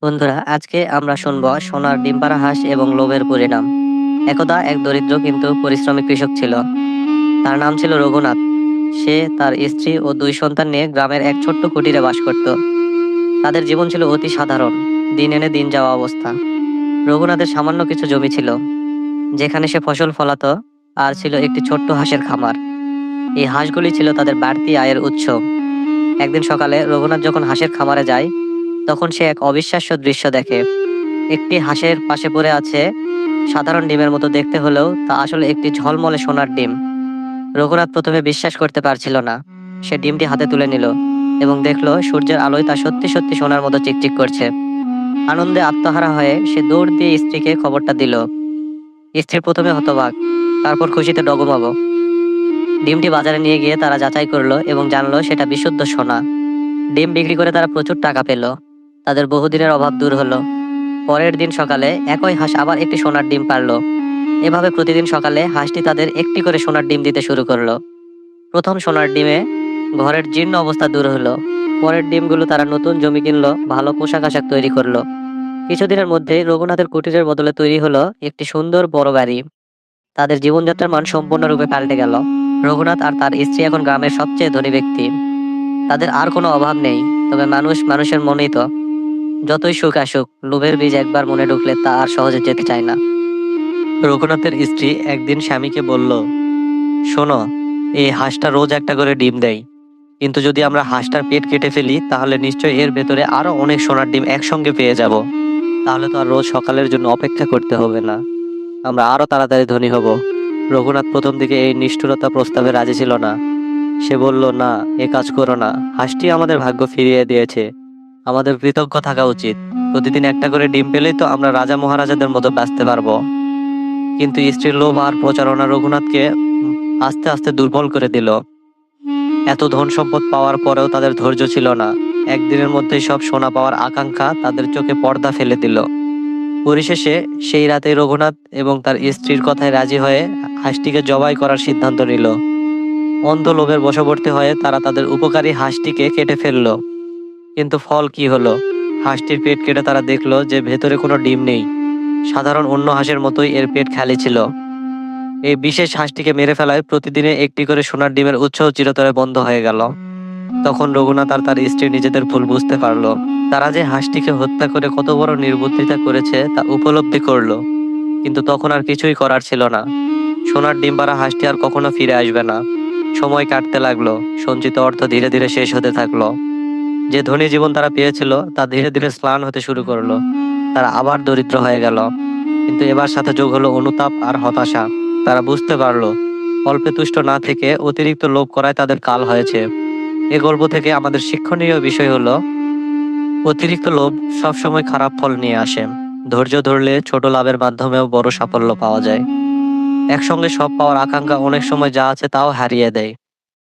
বন্ধুরা, আজকে আমরা শুনবো সোনার ডিম পাড়া হাঁস এবং লোভের পরিণাম। একদা এক দরিদ্র কিন্তু পরিশ্রমী কৃষক ছিল। তার নাম ছিল রঘুনাথ। সে তার স্ত্রী ও দুই সন্তান নিয়ে গ্রামের এক ছোট্ট কুটিরে বাস করত। তাদের জীবন ছিল অতি সাধারণ, দিন এনে দিন যাওয়া অবস্থা। রঘুনাথের সামান্য কিছু জমি ছিল, যেখানে সে ফসল ফলাতো, আর ছিল একটি ছোট্ট হাঁসের খামার। এই হাঁসগুলি ছিল তাদের বাড়তি আয়ের উৎস। একদিন সকালে রঘুনাথ যখন হাঁসের খামারে যায়, তখন সে এক অবিশ্বাস্য দৃশ্য দেখে। একটি হাঁসের পাশে পড়ে আছে সাধারণ ডিমের মতো দেখতে, হলেও তা আসলে একটি ঝলমলে সোনার ডিম। রঘুনাথ প্রথমে বিশ্বাস করতে পারছিল না। সে ডিমটি হাতে তুলে নিল এবং দেখলো সূর্যের আলোয় তা সত্যি সত্যি সোনার মতো চিকচিক করছে। আনন্দে আত্মহারা হয়ে সে দৌড় দিয়ে স্ত্রীকে খবরটা দিল। স্ত্রী প্রথমে হতবাক, তারপর খুশিতে ডগমগ। ডিমটি বাজারে নিয়ে গিয়ে তারা যাচাই করলো এবং জানলো সেটা বিশুদ্ধ সোনা। ডিম বিক্রি করে তারা প্রচুর টাকা পেল। তাদের বহুদিনের অভাব দূর হলো। পরের দিন সকালে একই হাঁস আবার একটি সোনার ডিম পারল। এভাবে প্রতিদিন সকালে হাঁসটি তাদের একটি করে সোনার ডিম দিতে শুরু করলো। প্রথম সোনার ডিমে ঘরের জীর্ণ অবস্থা দূর হলো। পরের ডিমগুলো তারা নতুন জমি কিনলো, ভালো পোশাক আশাক তৈরি করলো। কিছুদিনের মধ্যেই রঘুনাথের কুটিরের বদলে তৈরি হলো একটি সুন্দর বড় বাড়ি। তাদের জীবনযাত্রার মান সম্পূর্ণরূপে পাল্টে গেল। রঘুনাথ আর তার স্ত্রী এখন গ্রামের সবচেয়ে ধনী ব্যক্তি। তাদের আর কোনো অভাব নেই। তবে মানুষ মানুষের মনেই তো। যতই সুখ আসুক, লোভের বীজ একবার মনে ঢুকলে তা আর সহজে যেতে চায় না। রঘুনাথের স্ত্রী একদিন স্বামীকে বলল, শোনো, এই হাঁসটা রোজ একটা করে ডিম দেয়, কিন্তু যদি আমরা হাঁসটার পেট কেটে ফেলি তাহলে নিশ্চয়ই এর ভেতরে আরো অনেক সোনার ডিম একসঙ্গে পেয়ে যাব। তাহলে তো আর রোজ সকালের জন্য অপেক্ষা করতে হবে না, আমরা আরো তাড়াতাড়ি ধনী হব। রঘুনাথ প্রথম দিকে এই নিষ্ঠুরতা প্রস্তাবে রাজি ছিল না। সে বলল, না, এ কাজ করো না। হাঁসটি আমাদের ভাগ্য ফিরিয়ে দিয়েছে, আমাদের কৃতজ্ঞ থাকা উচিত। প্রতিদিন একটা করে ডিম পেলেই তো আমরা রাজা মহারাজাদের মতো বাঁচতে পারবো। কিন্তু স্ত্রীর লোভ আর প্রচারণা রঘুনাথকে আস্তে আস্তে দুর্বল করে দিল। এত ধন সম্পদ পাওয়ার পরেও তাদের ধৈর্য ছিল না। একদিনের মধ্যেই সব সোনা পাওয়ার আকাঙ্ক্ষা তাদের চোখে পর্দা ফেলে দিল। পরিশেষে সেই রাতে রঘুনাথ এবং তার স্ত্রীর কথায় রাজি হয়ে হাঁসটিকে জবাই করার সিদ্ধান্ত নিল। অন্ধ লোভের বশবর্তী হয়ে তারা তাদের উপকারী হাঁসটিকে কেটে ফেললো। কিন্তু ফল কি হলো? হাঁসটির পেট কেটে তারা দেখলো যে ভেতরে কোনো ডিম নেই। সাধারণ অন্য হাঁসের মতোই এর পেট খালি ছিল। এই বিশেষ হাঁসটিকে মেরে ফেলায় প্রতিদিনে একটি করে সোনার ডিমের উৎসও চিরতরে বন্ধ হয়ে গেল। তখন রঘুনাথ আর তার স্ত্রী নিজেদের ভুল বুঝতে পারলো। তারা যে হাঁসটিকে হত্যা করে কত বড় নির্বুদ্ধিতা করেছে তা উপলব্ধি করলো। কিন্তু তখন আর কিছুই করার ছিল না। সোনার ডিম পাড়া হাঁসটি আর কখনো ফিরে আসবে না। সময় কাটতে লাগলো, সঞ্চিত অর্থ ধীরে ধীরে শেষ হতে থাকলো। যে ধনী জীবন তারা পেয়েছিল তা ধীরে ধীরে ম্লান হতে শুরু করলো। তারা আবার দরিদ্র হয়ে গেল। কিন্তু এবার সাথে যোগ হলো অনুতাপ আর হতাশা। তারা বুঝতে পারলো অল্পে তুষ্ট না থেকে অতিরিক্ত লোভ করায় তাদের কাল হয়েছে। এ গল্প থেকে আমাদের শিক্ষণীয় বিষয় হলো, অতিরিক্ত লোভ সবসময় খারাপ ফল নিয়ে আসে। ধৈর্য ধরলে ছোট লাভের মাধ্যমেও বড় সাফল্য পাওয়া যায়। একসঙ্গে সব পাওয়ার আকাঙ্ক্ষা অনেক সময় যা আছে তাও হারিয়ে দেয়।